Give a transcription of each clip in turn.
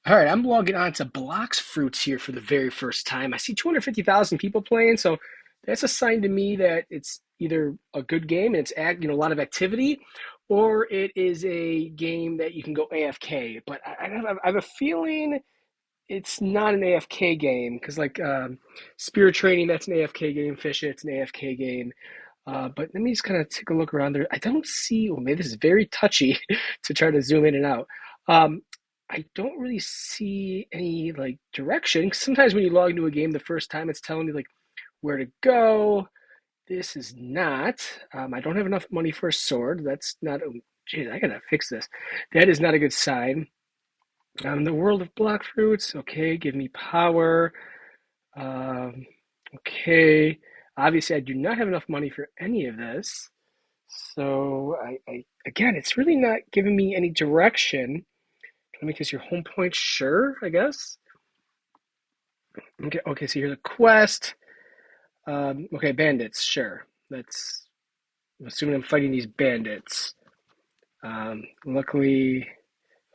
All right, I'm logging on to Blox Fruits here for the very first time. I see 250,000 people playing, so that's a sign to me that it's either a good game and it's a lot of activity, or it is a game that you can go AFK. But I have a feeling it's not an AFK game because Spirit Training, that's an AFK game. Fish It's an AFK game. But let me just kind of take a look around there. I don't see. Well, maybe this is very touchy to try to zoom in and out. Um, I don't really see any like direction. Sometimes when you log into a game the first time, it's telling you like where to go. This is not. I don't have enough money for a sword. That's not. Oh, geez, I gotta fix this. That is not a good sign. The world of block fruits. Okay, give me power. Um, okay. Obviously, I do not have enough money for any of this. So I again, it's really not giving me any direction. Can I make this your home point? Sure, I guess. Okay, so here's a quest. Okay, bandits, sure. I'm assuming I'm fighting these bandits. Luckily,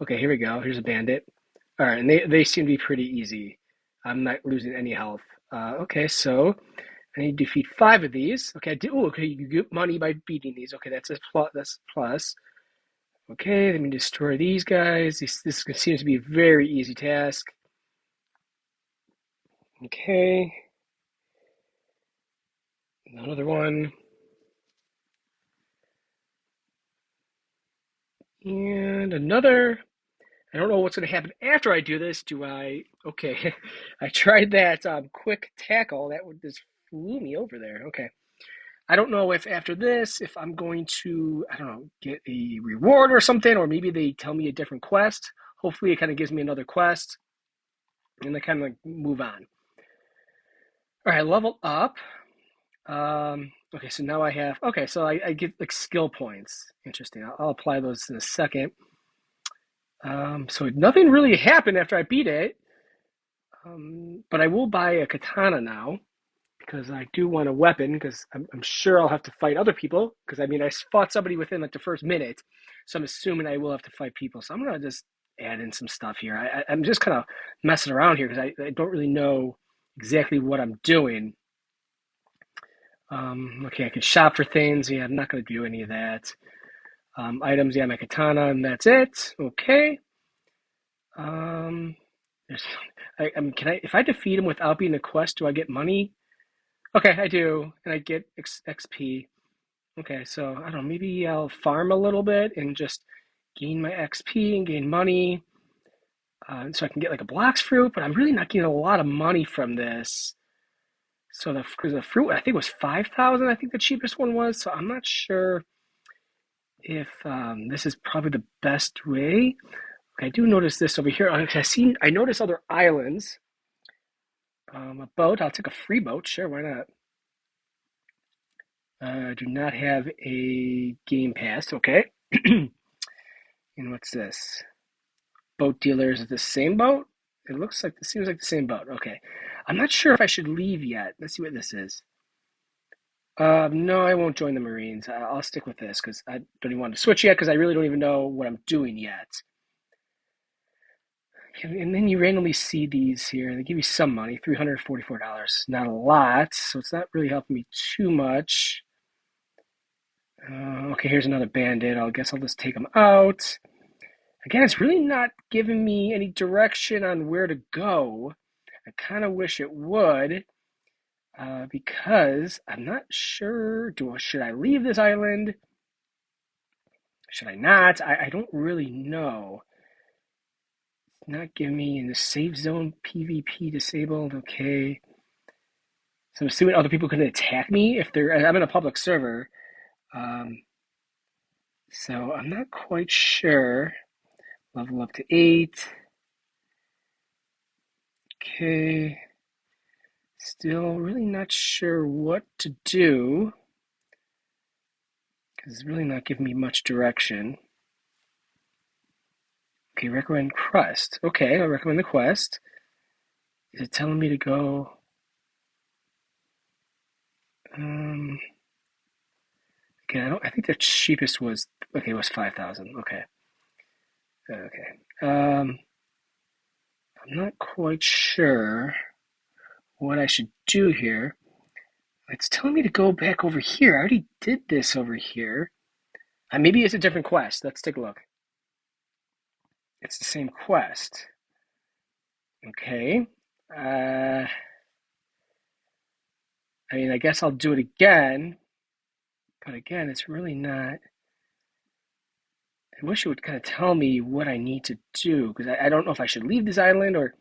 okay, here we go. Here's a bandit. All right, and they seem to be pretty easy. I'm not losing any health. Okay, so I need to defeat five of these. Okay, okay, you get money by beating these. Okay, that's a plus. That's a plus. Okay, let me destroy these guys. This seems to be a very easy task. Okay, another one. And another. I don't know what's going to happen after I do this. Do I? Okay, I tried that quick tackle. That would just flew me over there. Okay. I don't know if after this, if I'm going to, I don't know, get a reward or something, or maybe they tell me a different quest. Hopefully, it kind of gives me another quest, and I kind of like move on. All right, level up. Okay, so now I have, okay, so I get like skill points. Interesting. I'll apply those in a second. So nothing really happened after I beat it, but I will buy a katana now because I do want a weapon because I'm sure I'll have to fight other people because I mean, I fought somebody within like the first minute, so I'm assuming I will have to fight people. So I'm gonna just add in some stuff here. I'm just kind of messing around here because I don't really know exactly what I'm doing. Okay, I can shop for things. Yeah, I'm not going to do any of that. Items, yeah, my katana, and that's it. Okay. Um, there's, can I, if I defeat him without being a quest, do I get money? Okay, I do, and I get XP. Okay, so I don't know, maybe I'll farm a little bit and just gain my XP and gain money, so I can get like a Blox Fruit, but I'm really not getting a lot of money from this. So because the fruit, I think was 5,000. I think the cheapest one was. So I'm not sure if this is probably the best way. Okay, I do notice this over here. I notice other islands. A boat. I'll take a free boat. Sure, why not? I do not have a game pass. Okay. And what's this? Boat dealers. Is the same boat? It seems like the same boat. Okay. I'm not sure if I should leave yet. Let's see what this is. No, I won't join the Marines. I'll stick with this because I don't even want to switch yet because I really don't even know what I'm doing yet. And then you randomly see these here. They give you some money, $344. Not a lot, so it's not really helping me too much. Okay, here's another bandit. I guess I'll just take him out. Again, it's really not giving me any direction on where to go. I kind of wish it would, because I'm not sure. Should I leave this island? Should I not? I don't really know. It's not giving me in the safe zone PvP disabled. Okay. So I'm assuming other people can attack me if I'm in a public server. Um, so I'm not quite sure. Level up to 8. Okay. Still really not sure what to do because it's really not giving me much direction. Okay, recommend quest. Okay, I'll recommend the quest. Is it telling me to go? Um, okay, I think the cheapest was okay. It was 5,000. Okay, okay. I'm not quite sure what I should do here. It's telling me to go back over here. I already did this over here. Maybe it's a different quest. Let's take a look. It's the same quest. Okay. I mean, I guess I'll do it again. But again, it's really not. I wish it would kind of tell me what I need to do because I don't know if I should leave this island or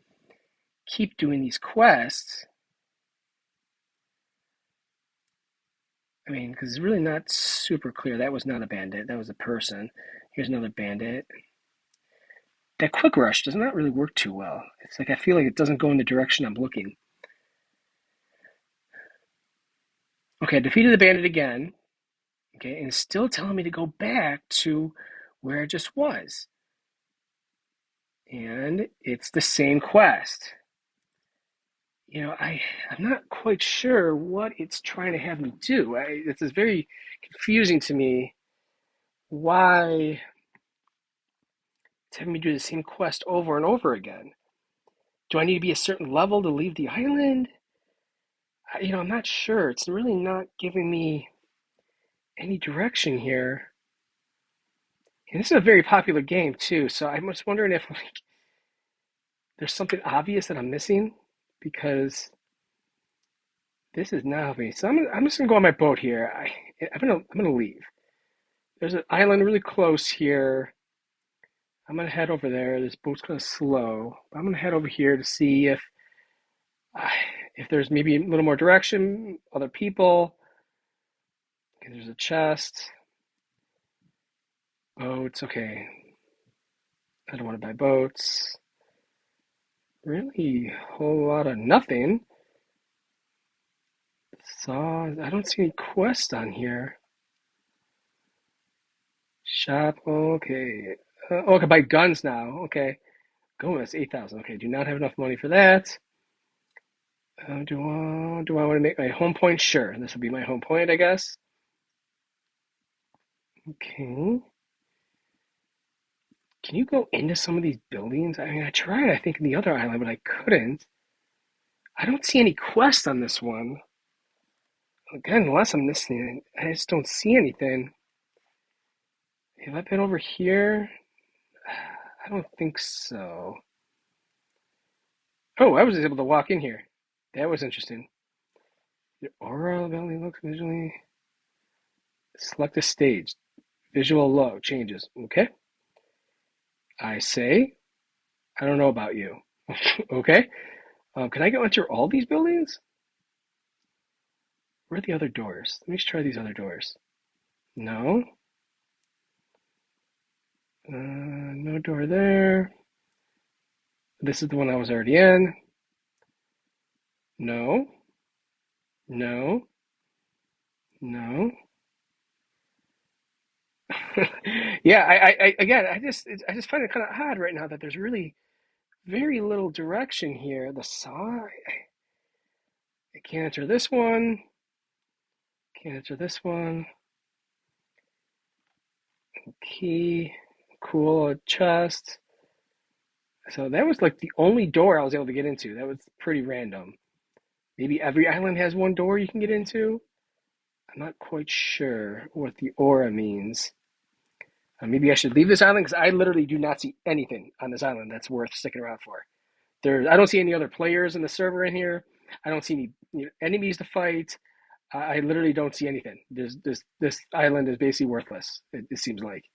keep doing these quests. I mean, because it's really not super clear. That was not a bandit. That was a person. Here's another bandit. That quick rush does not really work too well. It's like I feel like it doesn't go in the direction I'm looking. Okay, I defeated the bandit again. Okay, and it's still telling me to go back to where I just was. And it's the same quest. I'm not quite sure what it's trying to have me do. It's very confusing to me why it's having me do the same quest over and over again. Do I need to be a certain level to leave the island? I'm not sure. It's really not giving me any direction here. And this is a very popular game too, so I'm just wondering if there's something obvious that I'm missing because this is not helping me. So I'm just gonna go on my boat here. I'm gonna leave. There's an island really close here. I'm gonna head over there. This boat's kind of slow. I'm gonna head over here to see uh, if there's maybe a little more direction, other people. Okay, there's a chest. Boats. Okay, I don't want to buy boats. Really, a whole lot of nothing. I don't see any quest on here. Shop. Okay. I can buy guns now. Okay. Go, that's 8,000. Okay, do not have enough money for that. Do I want to make my home point? Sure, this will be my home point, I guess. Okay. Can you go into some of these buildings? I mean, I tried, I think, in the other island, but I couldn't. I don't see any quest on this one. Again, unless I'm missing it, I just don't see anything. Have I been over here? I don't think so. Oh, I was able to walk in here. That was interesting. Your aura ability looks visually. Select a stage. Visual low changes. Okay. I say, I don't know about you. Okay. Can I go enter all these buildings? Where are the other doors? Let me just try these other doors. No. No door there. This is the one I was already in. No. No. No. Yeah, I just find it kind of odd right now that there's really very little direction here. The saw, I can't enter this one. Can't enter this one. Key, cool, chest. So that was like the only door I was able to get into. That was pretty random. Maybe every island has one door you can get into. I'm not quite sure what the aura means. Maybe I should leave this island because I literally do not see anything on this island that's worth sticking around for. I don't see any other players in the server in here. I don't see any enemies to fight. I literally don't see anything. This island is basically worthless. It seems like.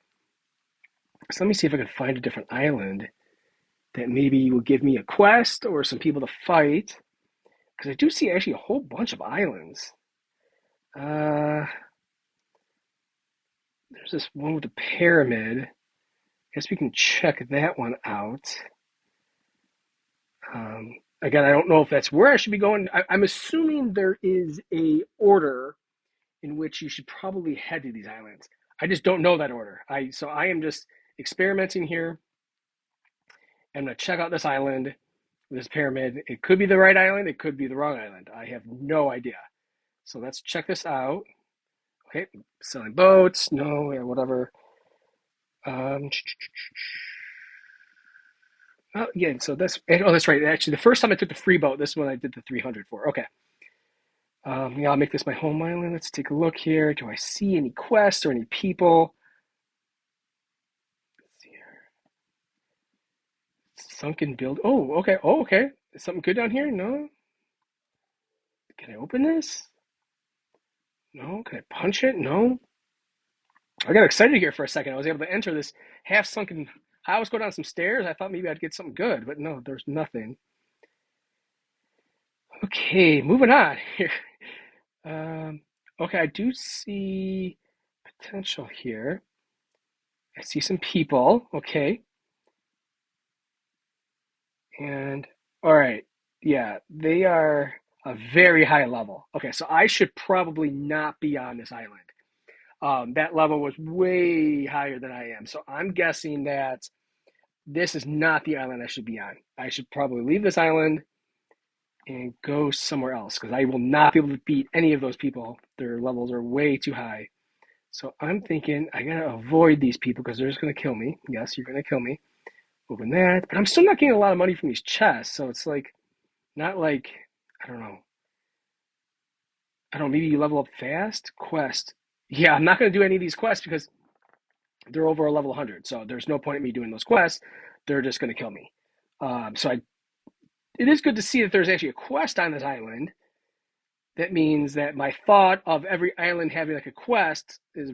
So let me see if I can find a different island that maybe will give me a quest or some people to fight. Because I do see actually a whole bunch of islands. There's this one with a pyramid. I guess we can check that one out. Again, I don't know if that's where I should be going. I'm assuming there is a order in which you should probably head to these islands. I just don't know that order. So I am just experimenting here. I'm gonna check out this island, this pyramid. It could be the right island. It could be the wrong island. I have no idea. So let's check this out. Okay, selling boats, no, or whatever. Oh, yeah, so that's right. Actually, the first time I took the free boat, this one I did the 300 for. Okay. Yeah, I'll make this my home island. Let's take a look here. Do I see any quests or any people? Let's see here. Sunken build. Oh, okay. Oh, okay. Is something good down here? No. Can I open this? No. Can I punch it? No. I got excited here for a second. I was able to enter this half sunken house, go down some stairs. I thought maybe I'd get something good, but no, there's nothing. Okay, moving on here. Um, okay, I do see potential here. I see some people. Okay, and all right, yeah, they are a very high level. Okay, so I should probably not be on this island. That level was way higher than I am. So I'm guessing that this is not the island I should be on. I should probably leave this island and go somewhere else because I will not be able to beat any of those people. Their levels are way too high. So I'm thinking I gotta avoid these people because they're just gonna kill me. Yes, you're gonna kill me. Open that. But I'm still not getting a lot of money from these chests. So it's like, not like, I don't know. I don't know, maybe you level up fast? Quest. Yeah, I'm not gonna do any of these quests because they're over a level 100. So there's no point in me doing those quests. They're just gonna kill me. It is good to see that there's actually a quest on this island. That means that my thought of every island having like a quest is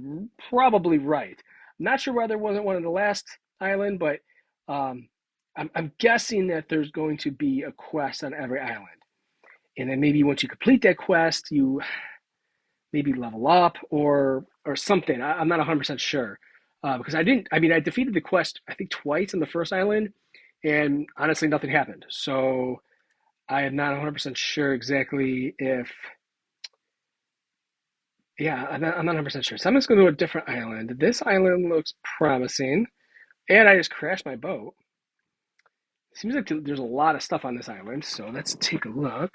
probably right. I'm not sure why there wasn't one on the last island, but um, I'm guessing that there's going to be a quest on every island. And then maybe once you complete that quest, you maybe level up or something. I'm not 100% sure because I didn't. I mean, I defeated the quest I think twice in the first island, and honestly, nothing happened. So I am not 100% sure exactly if. Yeah, I'm not 100% sure. So I'm just going to a different island. This island looks promising. And I just crashed my boat. Seems like there's a lot of stuff on this island. So let's take a look.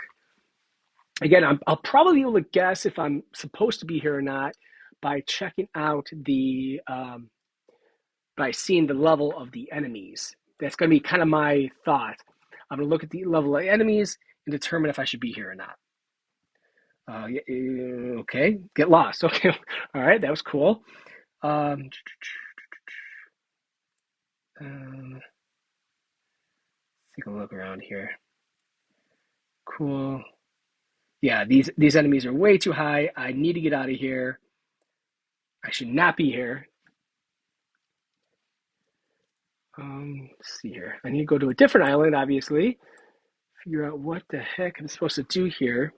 Again, I'll probably be able to guess if I'm supposed to be here or not by checking out by seeing the level of the enemies. That's going to be kind of my thought. I'm going to look at the level of enemies and determine if I should be here or not. Okay, get lost. Okay, all right, that was cool. Um, Um, take a look around here. Cool. Yeah, these enemies are way too high. I need to get out of here. I should not be here. Let's see here. I need to go to a different island, obviously. Figure out what the heck I'm supposed to do here.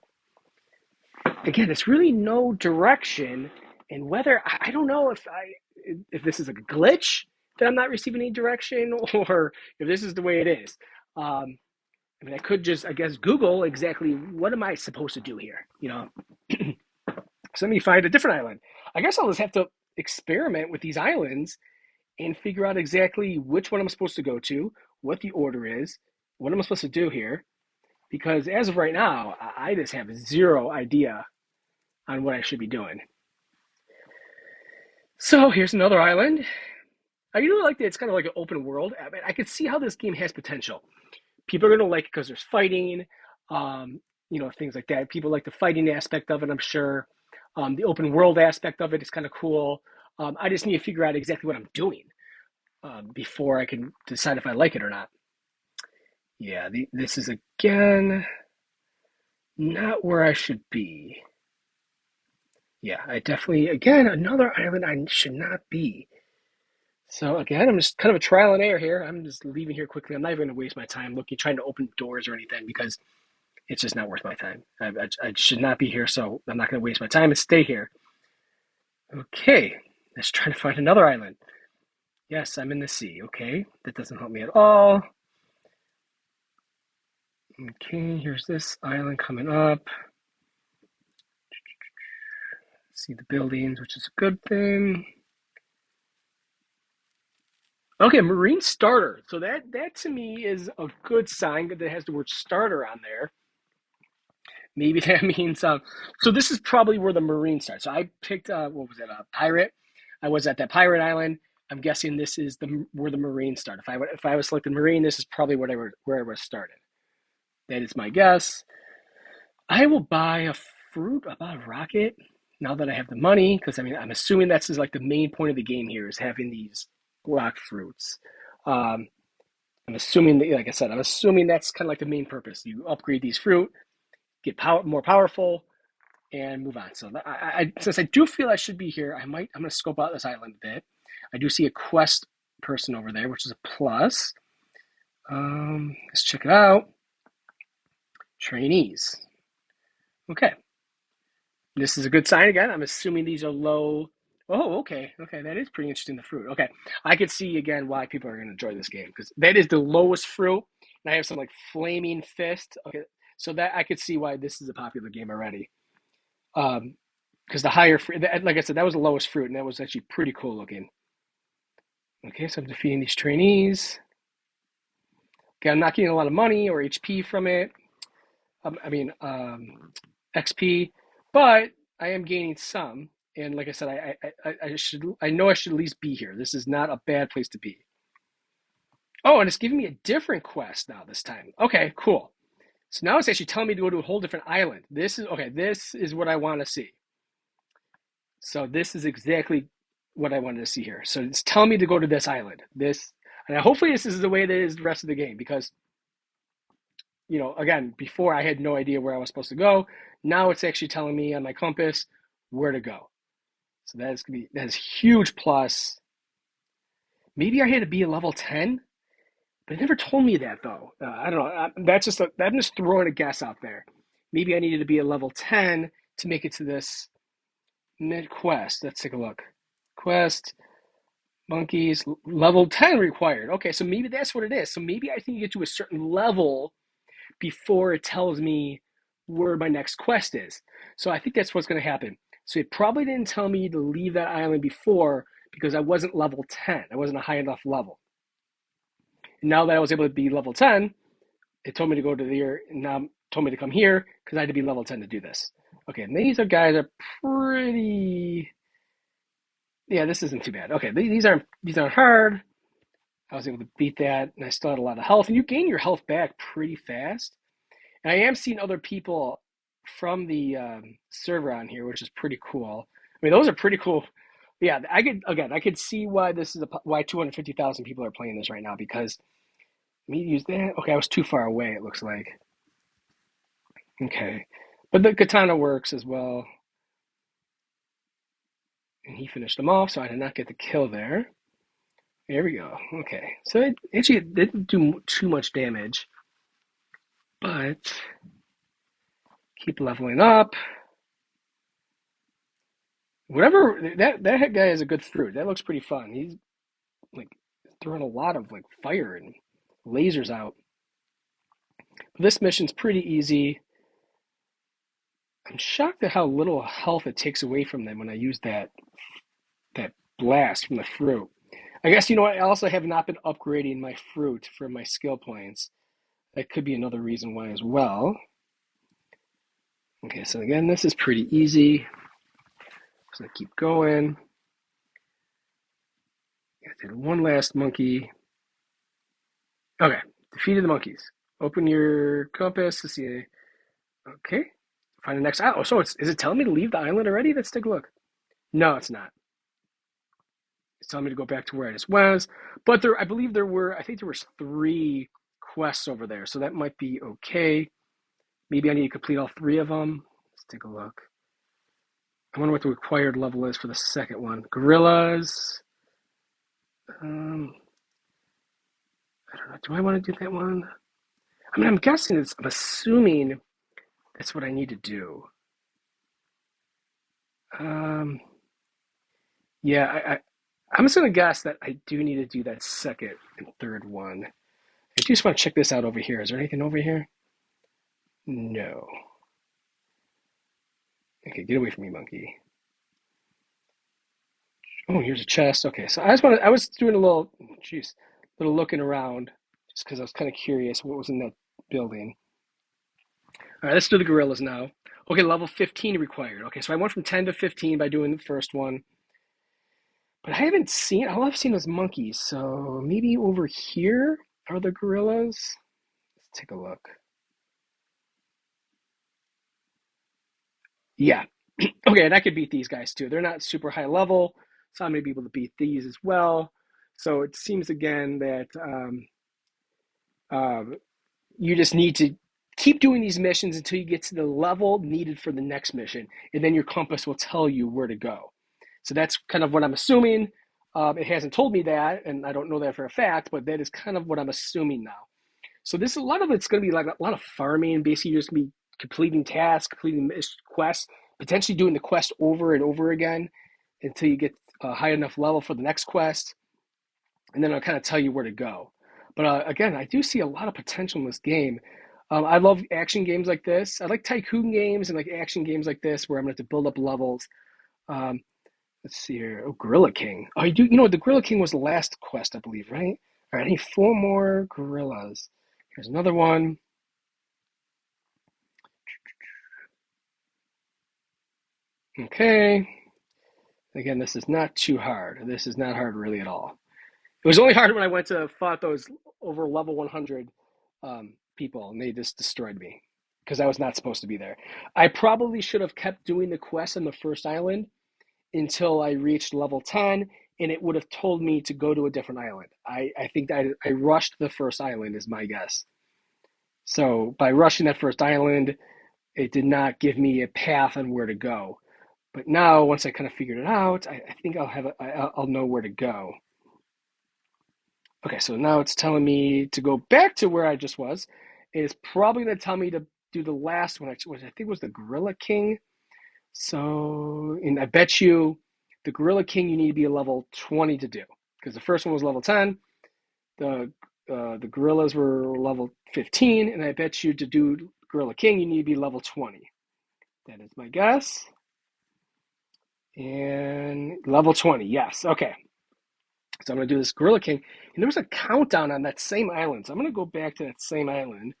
Again, it's really no direction, and whether I don't know if this is a glitch that I'm not receiving any direction, or if this is the way it is. Um, I mean, I could just, I guess, Google exactly what am I supposed to do here. So let me find a different island. I guess I'll just have to experiment with these islands and figure out exactly which one I'm supposed to go to, what the order is, what I'm supposed to do here. Because as of right now, I just have zero idea on what I should be doing. So here's another island. I really like that it's kind of like an open world. I mean, I can see how this game has potential. People are going to like it because there's fighting, um, things like that. People like the fighting aspect of it, I'm sure. The open world aspect of it is kind of cool. I just need to figure out exactly what I'm doing before I can decide if I like it or not. Yeah, this is again not where I should be. Yeah, I definitely, again, another island I should not be. So again, I'm just kind of a trial and error here. I'm just leaving here quickly. I'm not even going to waste my time looking, trying to open doors or anything because it's just not worth my time. I should not be here, so I'm not going to waste my time and stay here. Okay, let's try to find another island. Yes, I'm in the sea. Okay, that doesn't help me at all. Okay, here's this island coming up. See the buildings, which is a good thing. Okay, marine starter. So that to me is a good sign that it has the word starter on there. Maybe that means so this is probably where the marine starts. So I picked what was it, a pirate. I was at that pirate island. I'm guessing this is the where the Marine start. If I was selected Marine, this is probably where I would have started. That is my guess. I will buy a fruit, I'll buy a rocket now that I have the money, because I mean I'm assuming that's is like the main point of the game here is having these block fruits. Um, I'm assuming that, like I said, I'm assuming that's kind of like the main purpose. You upgrade these fruit, get more powerful, and move on. So since I do feel I should be here, I'm going to scope out this island a bit. I do see a quest person over there, which is a plus. Let's check it out. Trainees. Okay, this is a good sign again. I'm assuming these are low. Oh, okay, okay, that is pretty interesting. The fruit. Okay, I could see again why people are going to enjoy this game because that is the lowest fruit, and I have some like flaming fist. Okay, so that I could see why this is a popular game already. Because the higher fruit, like I said, that was the lowest fruit, and that was actually pretty cool looking. Okay, so I'm defeating these trainees. Okay, I'm not getting a lot of money or HP from it. I mean, XP, but I am gaining some. And like I said, I know I should at least be here. This is not a bad place to be. Oh, and it's giving me a different quest now this time. Okay, cool. So now it's actually telling me to go to a whole different island. This is okay. This is what I want to see. So this is exactly what I wanted to see here. So it's telling me to go to this island. And hopefully this is the way that is the rest of the game because, again, before I had no idea where I was supposed to go. Now it's actually telling me on my compass where to go. So that is huge plus. Maybe I had to be a level 10, but it never told me that though. I don't know. I'm just throwing a guess out there. Maybe I needed to be a level 10 to make it to this mid quest. Let's take a look. Quest, monkeys, level 10 required. Okay, so maybe that's what it is. So maybe I think you get to a certain level before it tells me where my next quest is. So I think that's what's going to happen. So it probably didn't tell me to leave that island before because I wasn't level 10. I wasn't a high enough level. And now that I was able to be level 10, it told me to go to there, and now told me to come here because I had to be level 10 to do this. Okay, and these guys are pretty. Yeah, this isn't too bad. Okay, these aren't hard. I was able to beat that, and I still had a lot of health. And you gain your health back pretty fast. And I am seeing other people from the server on here, which is pretty cool. I mean, those are pretty cool. Yeah, I could see why why 250,000 people are playing this right now because me use that. Okay, I was too far away. It looks like. Okay, but the katana works as well, and he finished them off, so I did not get the kill there. There we go. Okay, so it didn't do too much damage, but keep leveling up. Whatever that guy is a good fruit. That looks pretty fun. He's like throwing a lot of like fire and lasers out. This mission's pretty easy. I'm shocked at how little health it takes away from them when I use that blast from the fruit. I guess I also have not been upgrading my fruit for my skill points. That could be another reason why as well. Okay, so again, this is pretty easy. So I keep going. I did one last monkey. Okay, defeated the monkeys. Open your compass to see. Okay, find the next island. Oh, so is it telling me to leave the island already? Let's take a look. No, it's not. It's telling me to go back to where I just was. But I believe I think there was 3 quests over there, so that might be okay. Maybe I need to complete all 3 of them. Let's take a look. I wonder what the required level is for the second one. Gorillas. I don't know. Do I want to do that one? I mean, I'm assuming that's what I need to do. Yeah, I'm just gonna guess that I do need to do that second and third one. I just want to check this out over here. Is there anything over here? No. Okay, get away from me, monkey. Oh, here's a chest. Okay, so I was doing a little looking around just because I was kind of curious what was in that building. All right, let's do the gorillas now. Okay, level 15 required. Okay, so I went from 10 to 15 by doing the first one. But I haven't seen, all I've seen is monkeys. So maybe over here are the gorillas. Let's take a look. Yeah. Okay, and I could beat these guys too. They're not super high level, so I'm gonna be able to beat these as well. So it seems again that um, you just need to keep doing these missions until you get to the level needed for the next mission, and then your compass will tell you where to go. So that's kind of what I'm assuming. It hasn't told me that, and I don't know that for a fact, but that is kind of what I'm assuming now. So this, a lot of it's going to be like a lot of farming. Basically, you're just going to be completing tasks, completing quests, potentially doing the quest over and over again until you get a high enough level for the next quest, and then I'll kind of tell you where to go. But again, I do see a lot of potential in this game. I love action games like this. I like tycoon games and like action games like this where I'm going to have to build up levels. Um, let's see here. Oh, Gorilla King. Oh, you do. You know, the Gorilla King was the last quest, I believe, right? All right, I need four more gorillas. Here's another one. Okay. Again, this is not too hard. This is not hard really at all. It was only hard when I went to fought those over level 100 people, and they just destroyed me because I was not supposed to be there. I probably should have kept doing the quest on the first island until I reached level 10, and it would have told me to go to a different island. I think I rushed the first island, is my guess. So by rushing that first island, it did not give me a path on where to go. But now, once I kind of figured it out, I think I'll know where to go. Okay, so now it's telling me to go back to where I just was. It's probably going to tell me to do the last one, which I think was the Gorilla King. So, and I bet you the Gorilla King you need to be a level 20 to do because the first one was level 10. The gorillas were level 15, and I bet you to do Gorilla King you need to be level 20. That is my guess. And level 20, yes. Okay. So I'm going to do this Gorilla King. And there was a countdown on that same island. So I'm going to go back to that same island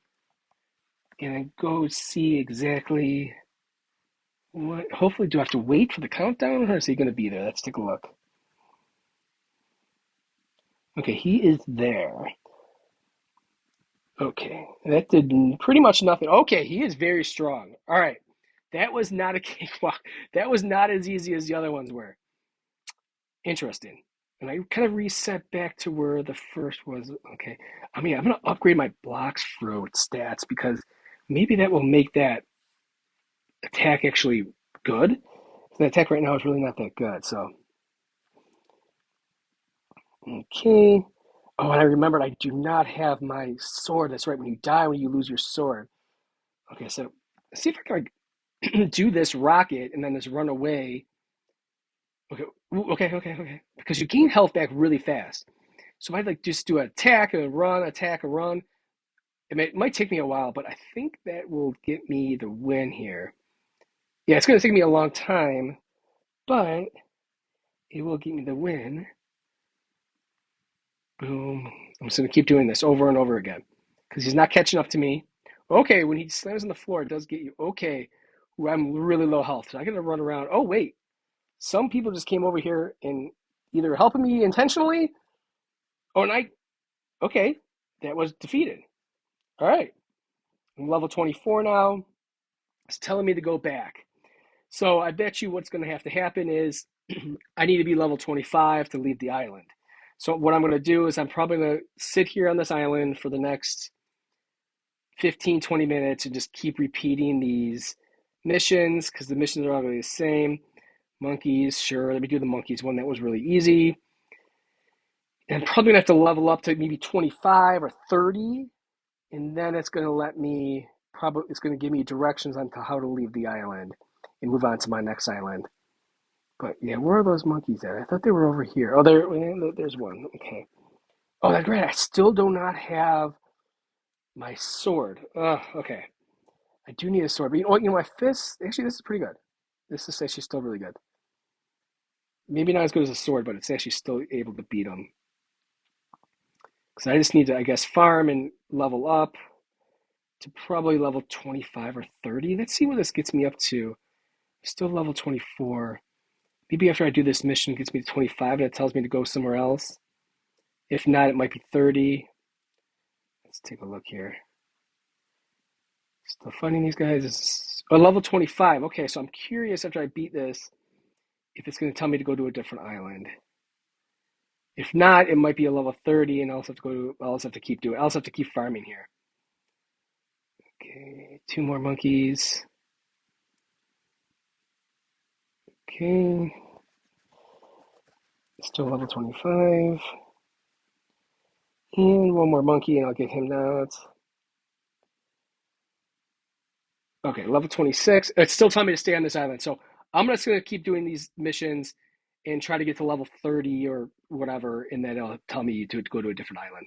and go see exactly what. Hopefully, do I have to wait for the countdown or is he going to be there? Let's take a look. Okay, he is there. Okay, that did pretty much nothing. Okay, he is very strong. All right, that was not a cakewalk. That was not as easy as the other ones were. Interesting. And I kind of reset back to where the first was. Okay. I mean, I'm going to upgrade my Blox Fruit stats because maybe that will make that attack actually good. The attack right now is really not that good. So, okay. Oh, and I remembered I do not have my sword. That's right. When you die, when you lose your sword. Okay, so let's see if I can like, do this rocket and then just run away. Okay, okay. Because you gain health back really fast. So if I like just do an attack and run. It might take me a while, but I think that will get me the win here. Yeah, it's going to take me a long time, but it will get me the win. Boom. I'm just going to keep doing this over and over again because he's not catching up to me. Okay, when he slams on the floor, it does get you. Okay, ooh, I'm really low health, so I got to run around. Oh, wait. Some people just came over here and either helping me intentionally. Oh, and okay, that was defeated. All right, I'm level 24 now. It's telling me to go back. So I bet you what's going to have to happen is I need to be level 25 to leave the island. So what I'm going to do is I'm probably going to sit here on this island for the next 15, 20 minutes and just keep repeating these missions because the missions are all going to be the same. Monkeys, sure. Let me do the monkeys one. That was really easy. And I'm probably going to have to level up to maybe 25 or 30. And then it's going to it's going to give me directions on how to leave the island and move on to my next island. But yeah, where are those monkeys at? I thought they were over here. Oh, there's one. Okay. Oh, that's great. I still do not have my sword. Oh, okay. I do need a sword. But my fist, actually, this is pretty good. This is actually still really good. Maybe not as good as a sword, but it's actually still able to beat them. Because I just need to, I guess, farm and level up to probably level 25 or 30. Let's see what this gets me up to. Still level 24. Maybe after I do this mission, it gets me to 25 and it tells me to go somewhere else. If not, it might be 30. Let's take a look here. Still finding these guys. Is level 25. Okay, so I'm curious after I beat this if it's going to tell me to go to a different island. If not, it might be a level 30, and I'll also have to I'll also have to keep doing. I'll also have to keep farming here. Okay, two more monkeys. Okay, still level 25. And one more monkey, and I'll get him that. Okay, level 26. It's still telling me to stay on this island. So I'm just going to keep doing these missions and try to get to level 30 or whatever, and then it'll tell me to go to a different island.